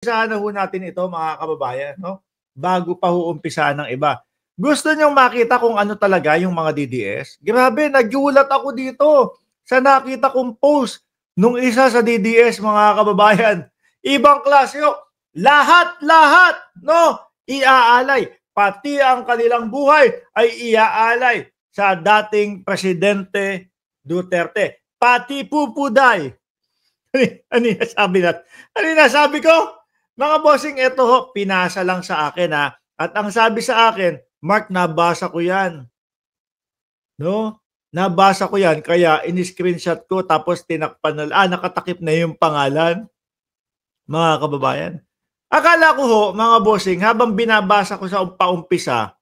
umpisahan na ho natin ito mga kababayan, no? Bago pa ho umpisahan ng iba. Gusto niyong makita kung ano talaga yung mga DDS? Grabe, nagulat ako dito sa nakita kong post nung isa sa DDS mga kababayan. Ibang klase ho. Lahat, no? Iaalay. Pati ang kanilang buhay ay iaalay sa dating Presidente Duterte. Pati pupuday. Ano yung sabi natin? Ano yung nasabi ko? Mga bossing, ito ho, pinasa lang sa akin ha. At ang sabi sa akin, Mark, nabasa ko yan. No? Nabasa ko yan, kaya in-screenshot ko tapos tinakpan na, nakatakip na yung pangalan. Mga kababayan. Akala ko ho, mga bossing, habang binabasa ko sa paumpisa,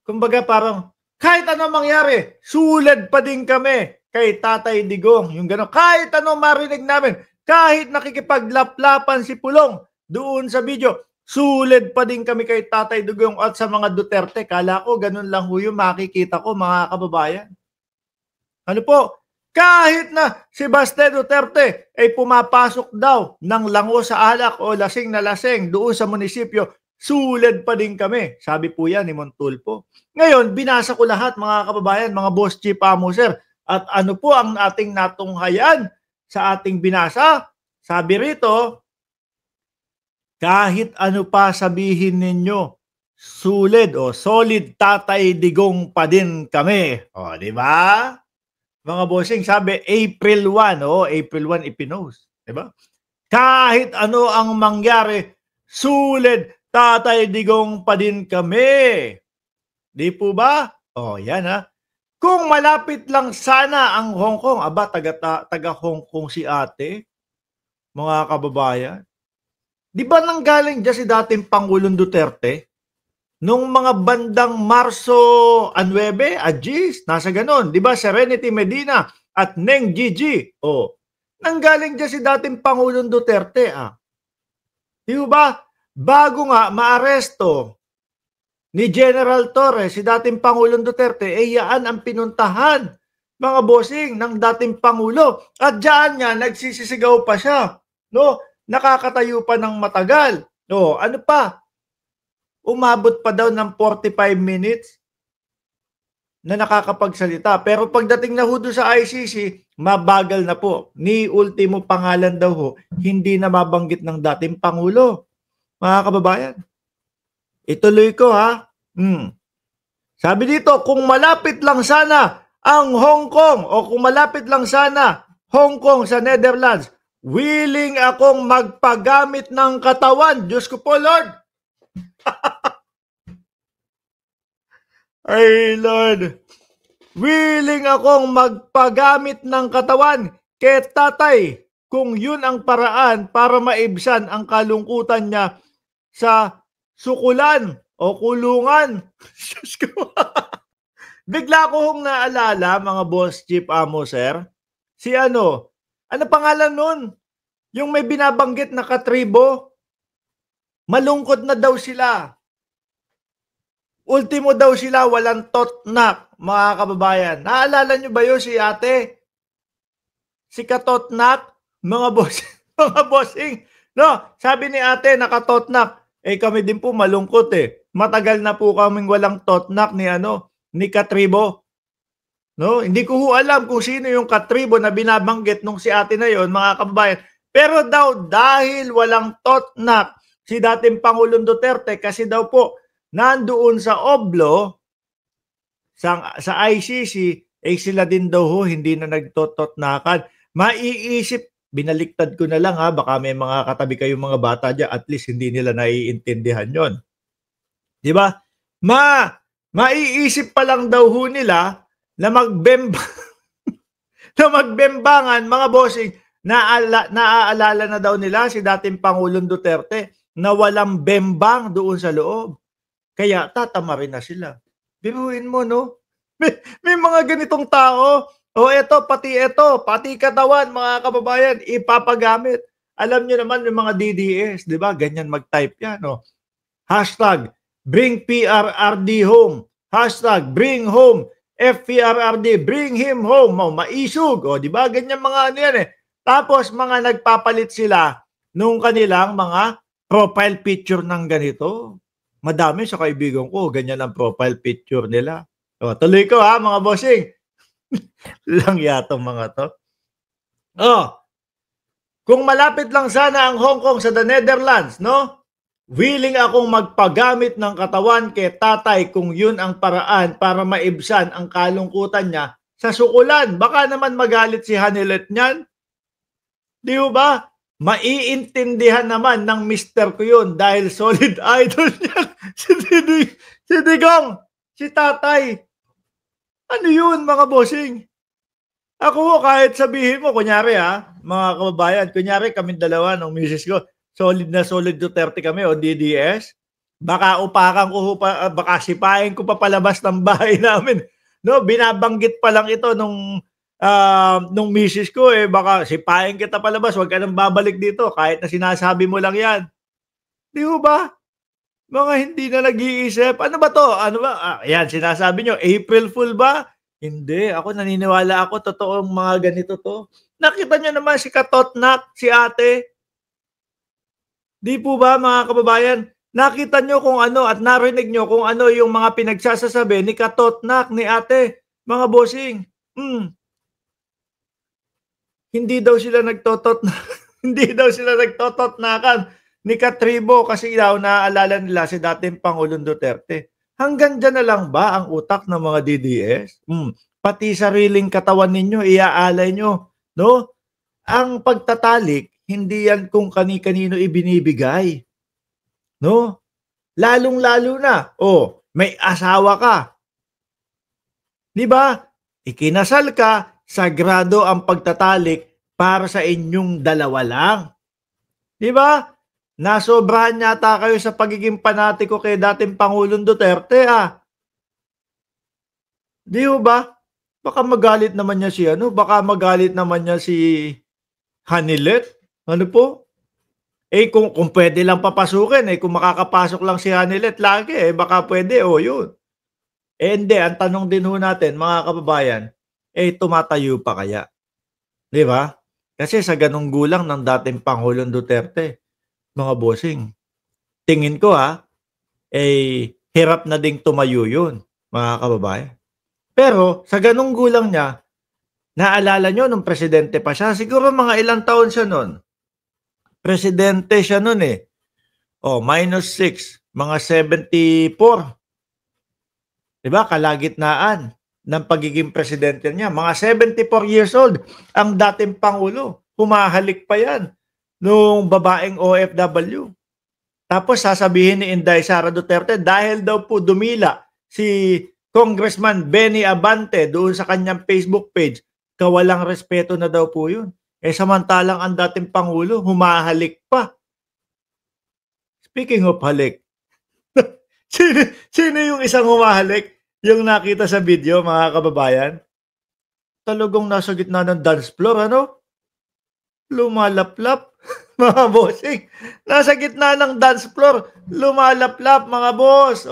kumbaga parang, kahit ano mangyari, sulad pa din kami kay Tatay Digong. Yung gano'n, kahit ano marinig namin, kahit nakikipaglaplapan si Pulong doon sa video, sulad pa din kami kay Tatay Digong at sa mga Duterte. Kala ko, ganun lang ho yung makikita ko, mga kababayan. Ano po? Kahit na si Baste Duterte ay pumapasok daw ng lango sa alak o lasing na lasing doon sa munisipyo, sulad pa din kami. Sabi po yan ni Montulfo. Ngayon, binasa ko lahat mga kababayan, mga boss chief amo sir. At ano po ang ating natunghayan sa ating binasa? Sabi rito, kahit ano pa sabihin ninyo, sulid o solid Tatay Digong pa din kami. O, di ba? Mga bossing, sabi April 1, April 1 ipinost, di ba? Kahit ano ang mangyari, sulid Tatay Digong pa din kami. Di po ba? Yan ha. Kung malapit lang sana ang Hong Kong, taga Hong Kong si ate, mga kababayan. Di ba nanggaling dyan si dating Pangulong Duterte? Nung mga bandang Marso 9, Agis, nasa ganon. Di ba Serenity Medina at Neng Gigi? Nanggaling dyan si dating Pangulong Duterte. Di ba? Bago nga maaresto ni General Torres, si dating Pangulong Duterte, yaan ang pinuntahan, mga bossing, ng dating Pangulo. At dyan nga, nagsisisigaw pa siya. No? Nakakatayo pa ng matagal. No? Ano pa? Umabot pa daw ng 45 minutes na nakakapagsalita. Pero pagdating na ho doon sa ICC, mabagal na po. Ni ultimo pangalan daw ho, hindi na mabanggit ng dating Pangulo. Mga kababayan. Ituloy ko ha. Sabi dito, kung malapit lang sana ang Hong Kong o kung malapit lang sana Hong Kong sa Netherlands, willing akong magpagamit ng katawan. Diyos ko po, Lord. Ay, Lord. Willing akong magpagamit ng katawan kay tatay kung yun ang paraan para maibsan ang kalungkutan niya sa sukulan o kulungan. Bigla ko hong naalala, mga boss chief amo sir, si ano pangalan nun? Yung may binabanggit na katribo, malungkot na daw sila. Ultimo daw sila, walang totnak, mga kababayan. Naalala nyo ba yun si ate? Si katotnak, mga boss, mga bossing. No, sabi ni ate, nakatotnak. Kami din po malungkot Matagal na po kaming walang totnak ni katribo. No, hindi ko ho alam kung sino yung katribo na binabanggit nung si ate na yon, mga kababayan. Pero daw dahil walang totnak si dating Pangulong Duterte kasi daw po nandoon sa Oblo sa ICC sila din daw ho hindi na nagtototnakan. Maiisip, binaliktad ko na lang baka may mga katabi kayong mga bata dyan, at least hindi nila naiintindihan yon. Di ba? Maiisip pa lang daw ho nila na magbembangan, mga bossing, naaalala na daw nila si dating Pangulong Duterte na walang bembang doon sa loob. Kaya tatama rin na sila. Biruin mo, no? May mga ganitong tao. Pati katawan, mga kababayan, ipapagamit. Alam nyo naman yung mga DDS, di ba? Ganyan mag-type yan, no? Hashtag, bring PRRD home. Hashtag, bring home FPRRD, bring him home. Maisug, di ba? Ganyan mga ano yan Tapos mga nagpapalit sila nung kanilang mga profile picture ng ganito. Madami sa kaibigan ko, ganyan ang profile picture nila. O, tuloy ko ha, mga bossing. Lang yatong mga to. Oh, kung malapit lang sana ang Hong Kong sa the Netherlands, no? Willing akong magpagamit ng katawan kay tatay kung yun ang paraan para maibsan ang kalungkutan niya sa sukulan. Baka naman magalit si Hanilet niyan. Di ba? Maiintindihan naman ng mister ko yun dahil solid idol niya. Si Digong, si tatay. Ano yun mga bossing? Ako kahit sabihin mo, kunyari mga kababayan, kunyari kaming dalawa ng misis ko, solid na solid Duterte kami o DDS, baka upakan ko pa, baka sipahin ko pa palabas ng bahay namin. No, binabanggit pa lang ito nung misis ko, baka sipahin kita palabas, wag ka nang babalik dito kahit na sinasabi mo lang yan. Di ba? Mga hindi na nag-iisip. Ano ba to? Ano ba? Yan, sinasabi nyo, April Fool ba? Hindi. Ako naniniwala ako, totoong mga ganito to. Nakita nyo naman si Katotnak, si ate. Di po ba mga kababayan? Nakita nyo kung ano at narinig nyo kung ano yung mga pinagsasasabi ni Katotnak, ni ate. Mga bossing. Hindi daw sila hindi daw sila nagtototnakan ni Katribo kasi daw naaalala nila si dating Pangulong Duterte. Hanggang dyan na lang ba ang utak ng mga DDS? Pati sariling katawan ninyo, iaalay nyo. No? Ang pagtatalik, hindi yan kung kani-kanino ibinibigay. No? Lalong-lalo na, may asawa ka. Di ba? Ikinasal ka, sagrado ang pagtatalik para sa inyong dalawa lang. Di ba? Nasobrahan yata kayo sa pagiging panatiko kay dating Pangulong Duterte Di ba? Baka magalit naman niya baka magalit naman niya si Hanilet. Ano po? Kung pwede lang papasukin, kung makakapasok lang si Hanilet lagi, baka pwede, yun. Hindi, ang tanong din ho natin, mga kababayan, tumatayo pa kaya? Di ba? Kasi sa ganung gulang ng dating Pangulong Duterte, mga bossing, tingin ko hirap na ding tumayo yun, mga kababayan. Pero sa ganung gulang niya, naalala nyo nung presidente pa siya, siguro mga ilang taon siya nun. Presidente siya nun -6, mga 74. Diba? Kalagitnaan ng pagiging presidente niya. Mga 74 years old ang dating Pangulo. Humahalik pa yan nung babaeng OFW. Tapos sasabihin ni Inday Sara Duterte dahil daw po dumila si Congressman Benny Abante doon sa kanyang Facebook page, kawalang respeto na daw po yun. Samantalang ang dating Pangulo, humahalik pa. Speaking of halik, sino yung isang humahalik? Yung nakita sa video, mga kababayan? Talagang nasa gitna ng dance floor, Lumalaplap, mga bossing. Nasa gitna ng dance floor, lumalaplap, mga boss.